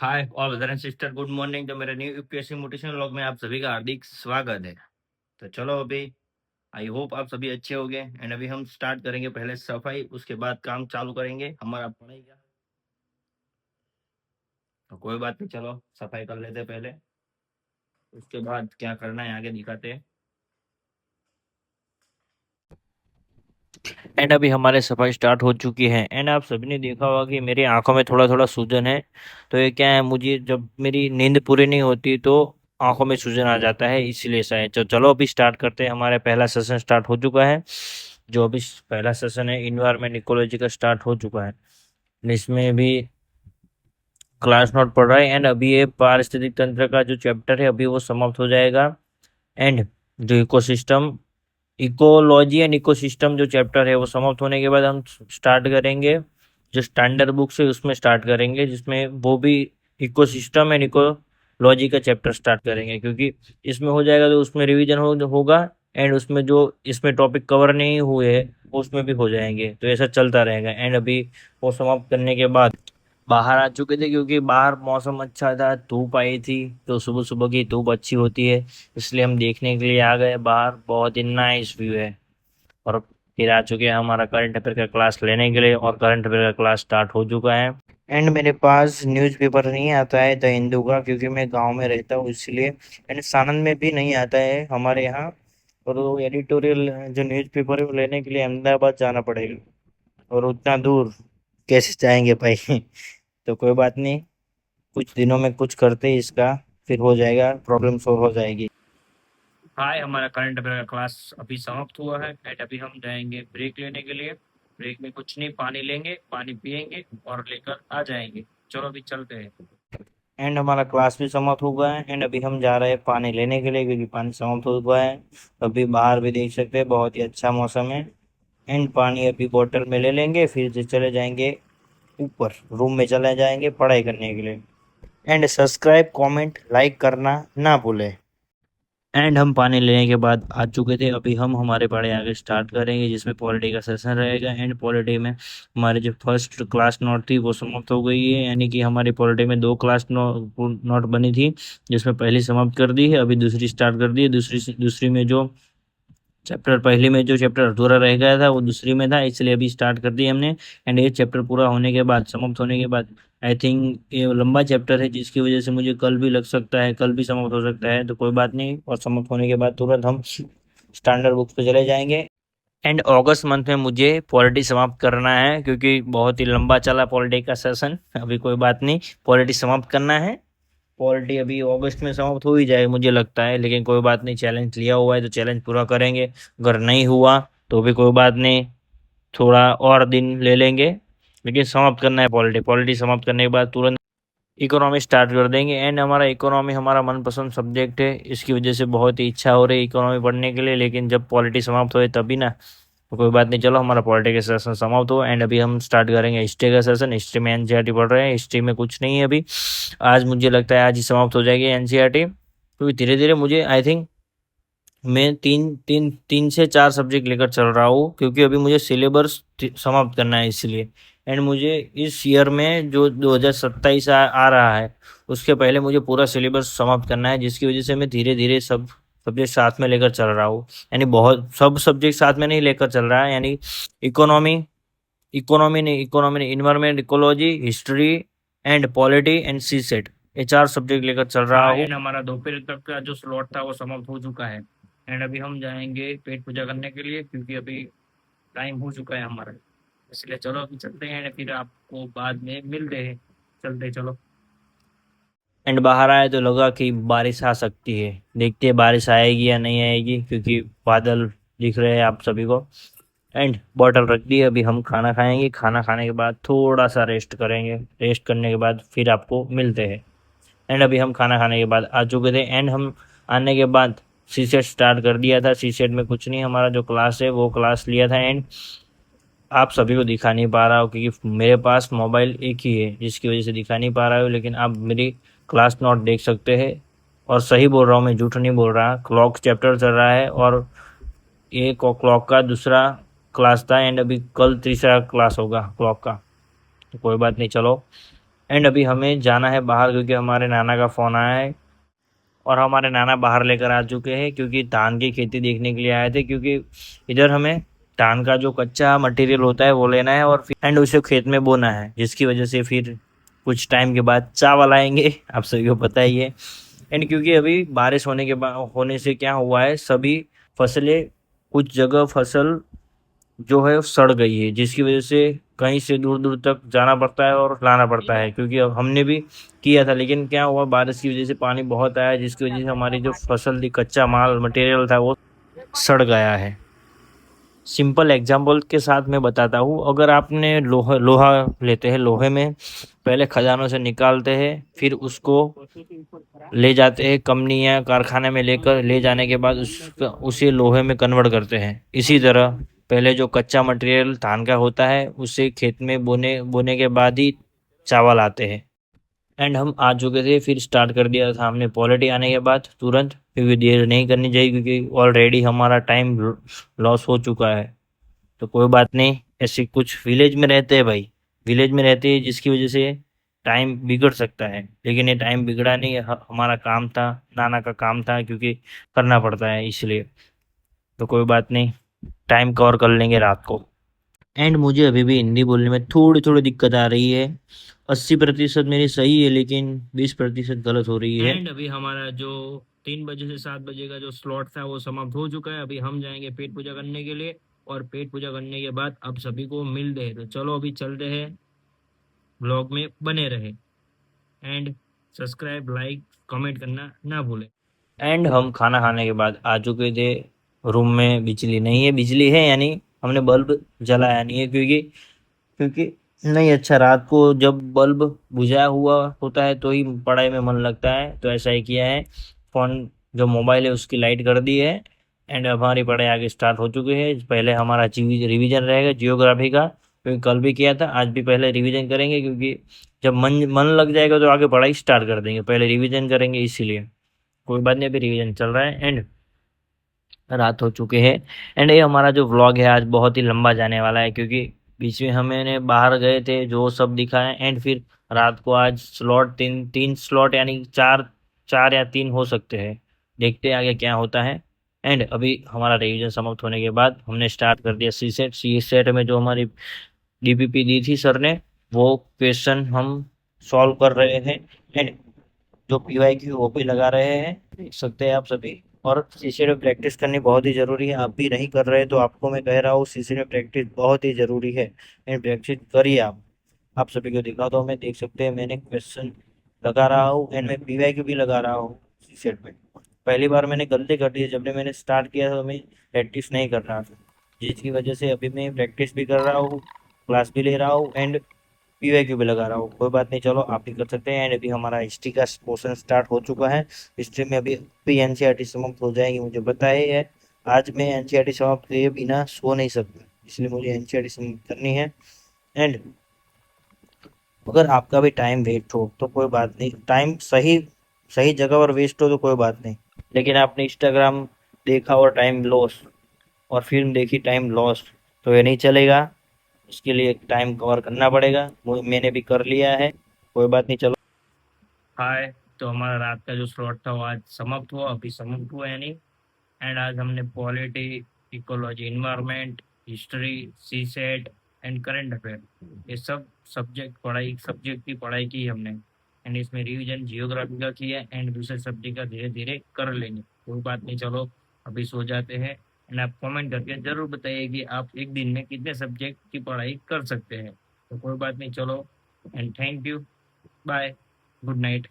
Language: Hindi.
Hi all brother and sister, good morning. तो मेरे न्यू यूपीएससी मोटिवेशन व्लॉग में आप सभी का हार्दिक स्वागत है। तो चलो अभी आई होप आप सभी अच्छे होंगे एंड अभी हम स्टार्ट करेंगे पहले सफाई, उसके बाद काम चालू करेंगे हमारा पढ़ाई का। तो कोई बात नहीं, चलो सफाई कर लेते हैं पहले, उसके बाद क्या करना है आगे दिखाते हैं। एंड अभी हमारे सफाई स्टार्ट हो चुकी है एंड आप सभी ने देखा होगा कि मेरी आंखों में थोड़ा थोड़ा सूजन है। तो ये क्या है, मुझे जब मेरी नींद पूरी नहीं होती तो आंखों में सूजन आ जाता है, इसीलिए ऐसा है। तो चलो अभी स्टार्ट करते हैं। हमारा पहला सेशन स्टार्ट हो चुका है। जो अभी पहला सेशन है इन्वायरमेंट इकोलॉजी का स्टार्ट हो चुका है। इसमें भी क्लास नोट पढ़ रहा है एंड अभी ये पारिस्थितिक तंत्र का जो चैप्टर है अभी वो समाप्त हो जाएगा। एंड जो इकोलॉजी एंड इकोसिस्टम जो चैप्टर है वो समाप्त होने के बाद हम स्टार्ट करेंगे जो स्टैंडर्ड बुक्स है उसमें स्टार्ट करेंगे, जिसमें वो भी इकोसिस्टम एंड इकोलॉजी का चैप्टर स्टार्ट करेंगे, क्योंकि इसमें हो जाएगा तो उसमें रिवीजन होगा एंड उसमें जो इसमें टॉपिक कवर नहीं हुए हैं वो उसमें भी हो जाएंगे। तो ऐसा चलता रहेगा। एंड अभी वो समाप्त करने के बाद बाहर आ चुके थे, क्योंकि बाहर मौसम अच्छा था, धूप आई थी। तो सुबह सुबह की धूप अच्छी होती है, इसलिए हम देखने के लिए आ गए बाहर। बहुत ही नाइस व्यू है। और फिर आ चुके हैं हमारा करंट अफेयर का क्लास लेने के लिए, और करंट अफेयर का क्लास स्टार्ट हो चुका है। एंड मेरे पास न्यूज़पेपर नहीं आता है द हिंदू का, क्योंकि मैं गांव में रहता हूँ इसलिए। एंड सानंद में भी नहीं आता है हमारे यहाँ। और वो एडिटोरियल जो न्यूज़पेपर है वो लेने के लिए अहमदाबाद जाना पड़ेगा, और उतना दूर कैसे जाएंगे भाई। तो कोई बात नहीं, कुछ दिनों में कुछ करते हैं इसका, फिर हो जाएगा, प्रॉब्लम सॉल्व हो जाएगी। हाय, हमारा करंट अफेयर का क्लास अभी समाप्त हुआ है एंड अभी हम जाएंगे ब्रेक लेने के लिए। ब्रेक में कुछ नहीं, पानी लेंगे, पानी पियेंगे और लेकर आ जाएंगे। चलो अभी चलते हैं। एंड हमारा क्लास भी समाप्त हो गया है एंड अभी हम जा रहे हैं पानी लेने के लिए, क्योंकि पानी समाप्त हो गया है। अभी बाहर भी देख सकते हैं, बहुत ही अच्छा मौसम है। एंड पानी अभी बोतल में ले लेंगे, फिर से चले जाएंगे ऊपर, रूम में चले जाएंगे पढ़ाई करने के लिए। एंड सब्सक्राइब कमेंट लाइक करना ना भूलें। एंड हम पानी लेने के बाद आ चुके थे। अभी हम हमारे पढ़ाई आगे स्टार्ट करेंगे, जिसमें पॉलिटी का सेशन रहेगा। एंड पॉलिटी में हमारी जो फर्स्ट क्लास नोट थी वो समाप्त हो गई है, यानी कि हमारी पॉलिटी में दो क्लास नोट बनी थी, जिसमें पहली समाप्त कर दी है, अभी दूसरी स्टार्ट कर दी है। दूसरी में जो चैप्टर, पहले में जो चैप्टर अधूरा रह गया था वो दूसरी में था, इसलिए अभी स्टार्ट कर दी हमने। एंड ये चैप्टर पूरा होने के बाद, समाप्त होने के बाद, आई थिंक ये लंबा चैप्टर है, जिसकी वजह से मुझे कल भी लग सकता है, कल भी समाप्त हो सकता है। तो कोई बात नहीं, और समाप्त होने के बाद तुरंत हम स्टैंडर्ड बुक्स पे चले जाएंगे। एंड अगस्त मंथ में मुझे पॉलिटी समाप्त करना है, क्योंकि बहुत ही लंबा चला पॉलिटी का सेशन। अभी कोई बात नहीं, पॉलिटी समाप्त करना है। पॉलिटी अभी अगस्त में समाप्त हो ही जाए मुझे लगता है, लेकिन कोई बात नहीं, चैलेंज लिया हुआ है तो चैलेंज पूरा करेंगे। अगर नहीं हुआ तो भी कोई बात नहीं, थोड़ा और दिन ले लेंगे, लेकिन समाप्त करना है पॉलिटी। पॉलिटी समाप्त करने के बाद तुरंत इकोनॉमी स्टार्ट कर देंगे। एंड हमारा इकोनॉमी हमारा मनपसंद सब्जेक्ट है, इसकी वजह से बहुत ही इच्छा हो रही है इकोनॉमी पढ़ने के लिए, लेकिन जब पॉलिटी समाप्त होए तभी ना। तो कोई बात नहीं, चलो हमारा पॉलिटिकल सेशन समाप्त हो एंड अभी हम स्टार्ट करेंगे हिस्ट्री का सेशन। हिस्ट्री में एनसीईआरटी पढ़ रहे हैं, हिस्ट्री में कुछ नहीं है अभी। आज मुझे लगता है आज ही समाप्त हो जाएगी एनसीईआरटी, क्योंकि धीरे धीरे मुझे आई थिंक मैं तीन से चार सब्जेक्ट लेकर चल रहा हूँ, क्योंकि अभी मुझे सिलेबस समाप्त करना है इसलिए। एंड मुझे इस ईयर में जो 2027 आ रहा है उसके पहले मुझे पूरा सिलेबस समाप्त करना है, जिसकी वजह से मैं धीरे धीरे सब सब्जेक्ट साथ में लेकर चल रहा हूँ। यानी बहुत सब सब्जेक्ट साथ में नहीं लेकर चल रहा है, यानी इकोनॉमी इकोनॉमी ने environment ecology history and polity and C SAT, ये चार सब्जेक्ट लेकर चल रहा हूँ। एंड हमारा दोपहर तक का जो स्लॉट था वो समाप्त हो चुका है एंड अभी हम जाएंगे पेट पूजा करने के लिए, क्योंकि अभी टाइम हो चुका है हमारा। इसलिए चलो अभी चलते हैं, फिर आपको बाद में मिलते हैं। चलते चलो। एंड बाहर आए तो लगा कि बारिश आ सकती है, देखते हैं बारिश आएगी या नहीं आएगी, क्योंकि बादल दिख रहे हैं आप सभी को। एंड बॉटल रख दी, अभी हम खाना खाएंगे। खाना खाने के बाद थोड़ा सा रेस्ट करेंगे, रेस्ट करने के बाद फिर आपको मिलते हैं। एंड अभी हम खाना खाने के बाद आ चुके थे। एंड हम आने के बाद सी सेट स्टार्ट कर दिया था। सी सेट में कुछ नहीं, हमारा जो क्लास है वो क्लास लिया था। एंड आप सभी को दिखा नहीं पा रहा हूँ, क्योंकि मेरे पास मोबाइल एक ही है, जिसकी वजह से दिखा नहीं पा रहा हूँ, लेकिन आप मेरी क्लास नोट देख सकते हैं। और सही बोल रहा हूँ मैं, झूठ नहीं बोल रहा। क्लॉक चैप्टर चल रहा है और ये क्लॉक का दूसरा क्लास था एंड अभी कल तीसरा क्लास होगा क्लॉक का। तो कोई बात नहीं, चलो। एंड अभी हमें जाना है बाहर क्योंकि हमारे नाना का फ़ोन आया है और हमारे नाना बाहर लेकर आ चुके हैं क्योंकि धान की खेती देखने के लिए आए थे, क्योंकि इधर हमें धान का जो कच्चा मटेरियल होता है वो लेना है और फिर एंड उसे खेत में बोना है, जिसकी वजह से फिर कुछ टाइम के बाद चावल आएंगे। आप सभी को पता ही है। एंड क्योंकि अभी बारिश होने के बाद होने से क्या हुआ है, सभी फसलें, कुछ जगह फसल जो है सड़ गई है, जिसकी वजह से कहीं से दूर दूर तक जाना पड़ता है और लाना पड़ता है, क्योंकि अब हमने भी किया था लेकिन क्या हुआ, बारिश की वजह से पानी बहुत आया जिसकी वजह से हमारी जो फसल थी, कच्चा माल मटेरियल था, वो सड़ गया है। सिंपल एग्जांपल के साथ मैं बताता हूँ, अगर आपने लोहा लोहा लेते हैं, लोहे में पहले खजानों से निकालते हैं, फिर उसको ले जाते हैं कंपनी या कारखाने में, लेकर ले जाने के बाद उसे लोहे में कन्वर्ट करते हैं। इसी तरह पहले जो कच्चा मटेरियल धान का होता है उसे खेत में बोने बोने के बाद ही चावल आते हैं। एंड हम आ चुके थे, फिर स्टार्ट कर दिया था हमने पॉलिटी आने के बाद तुरंत, क्योंकि देर नहीं करनी चाहिए क्योंकि ऑलरेडी हमारा टाइम लॉस हो चुका है। तो कोई बात नहीं, ऐसे कुछ विलेज में रहते हैं भाई, विलेज में रहते हैं जिसकी वजह से टाइम बिगड़ सकता है, लेकिन ये टाइम बिगड़ा नहीं, हमारा काम था, नाना का काम था, क्योंकि करना पड़ता है इसलिए। तो कोई बात नहीं, टाइम कवर कर लेंगे रात को। एंड मुझे अभी भी हिंदी बोलने में थोड़ी थोड़ी दिक्कत आ रही है। 80% मेरी सही है लेकिन 20% गलत हो रही है। एंड अभी हमारा जो 3 बजे से 7 बजे का जो स्लॉट था वो समाप्त हो चुका है। अभी हम जाएंगे पेट पूजा करने के लिए, और पेट पूजा करने के बाद अब सभी को मिलते हैं। तो चलो अभी चलते हैं, ब्लॉग में बने रहे, एंड सब्सक्राइब लाइक कमेंट करना ना भूलें। एंड हम खाना खाने के बाद आ चुके थे रूम में। बिजली नहीं है, बिजली है यानी हमने बल्ब जलाया नहीं है, क्योंकि क्योंकि नहीं अच्छा, रात को जब बल्ब बुझाया हुआ होता है तो ही पढ़ाई में मन लगता है, तो ऐसा ही किया है। फ़ोन जो मोबाइल है उसकी लाइट कर दी है। एंड अब हमारी पढ़ाई आगे स्टार्ट हो चुकी है। पहले हमारा रिवीजन रहेगा जियोग्राफी का, क्योंकि कल भी किया था, आज भी पहले रिवीजन करेंगे, क्योंकि जब मन मन लग जाएगा तो आगे पढ़ाई स्टार्ट कर देंगे, पहले रिवीजन करेंगे इसीलिए। कोई बात नहीं, अभी रिवीजन चल रहा है। एंड रात हो चुके हैं। एंड ये हमारा जो व्लॉग है आज बहुत ही लंबा जाने वाला है, क्योंकि बीच में हमने बाहर गए थे जो सब दिखा है, एंड फिर रात को आज स्लॉट तीन तीन स्लॉट यानी चार, 4 या 3 हो सकते हैं, देखते हैं आगे क्या होता है। एंड अभी हमारा रिवीजन समाप्त होने के बाद हमने स्टार्ट कर दिया सी सेट में जो हमारी डीपीपी दी थी सर ने, वो क्वेश्चन हम सॉल्व कर रहे हैं। एंड जो पीवाई की वो भी लगा रहे हैं, देख सकते हैं आप सभी। और शीशे में प्रैक्टिस करनी बहुत ही ज़रूरी है, आप भी नहीं कर रहे तो आपको मैं कह रहा हूँ शीशे में प्रैक्टिस बहुत ही ज़रूरी है, एंड प्रैक्टिस करिए आप सभी को दिखा दो, मैं देख सकते हैं मैंने क्वेश्चन लगा रहा हूँ, एंड मैं पीवाई की भी लगा रहा हूँ शीशे में। पहली बार मैंने गलती कर दी, जब मैंने स्टार्ट किया तो मैं प्रैक्टिस नहीं कर रहा था, जिसकी वजह से अभी मैं प्रैक्टिस भी कर रहा हूँ, क्लास भी ले रहा हूँ, एंड पीवाईक्यू भी लगा रहा हूँ। कोई बात नहीं, चलो आप भी कर सकते हैं। एंड अभी हमारा हिस्ट्री का पोर्शन स्टार्ट हो चुका है। हिस्ट्री में अभी भी एनसीईआरटी समाप्त हो जाएगी, मुझे पता ही है। आज मैं एनसीईआरटी समाप्त किए बिना सो नहीं सकता, इसलिए मुझे एनसीईआरटी समाप्त करनी है। एंड अगर आपका भी टाइम वेस्ट हो तो कोई बात नहीं, टाइम सही सही जगह पर वेस्ट हो तो कोई बात नहीं, लेकिन आपने इंस्टाग्राम देखा और टाइम लॉस, और फिल्म देखी टाइम लॉस, तो ये नहीं चलेगा। उसके लिए टाइम कवर करना पड़ेगा, मैंने भी कर लिया है। कोई बात नहीं, चलो। हाय, तो हमारा रात का जो स्लॉट था वो आज समाप्त हुआ, अभी समाप्त हुआ यानी। एंड आज हमने polity, ecology, environment, history, C SAT and current affair, ये सब सब्जेक्ट की पढ़ाई की हमने। एंड इसमें रिवीजन जियोग्राफी का किया, एंड दूसरे सब्जेक्ट का धीरे धीरे कर लेंगे। कोई बात नहीं, चलो अभी सो जाते हैं। एंड आप कमेंट करके ज़रूर बताइए कि आप एक दिन में कितने सब्जेक्ट की पढ़ाई कर सकते हैं। तो कोई बात नहीं, चलो, and thank you, bye, good night.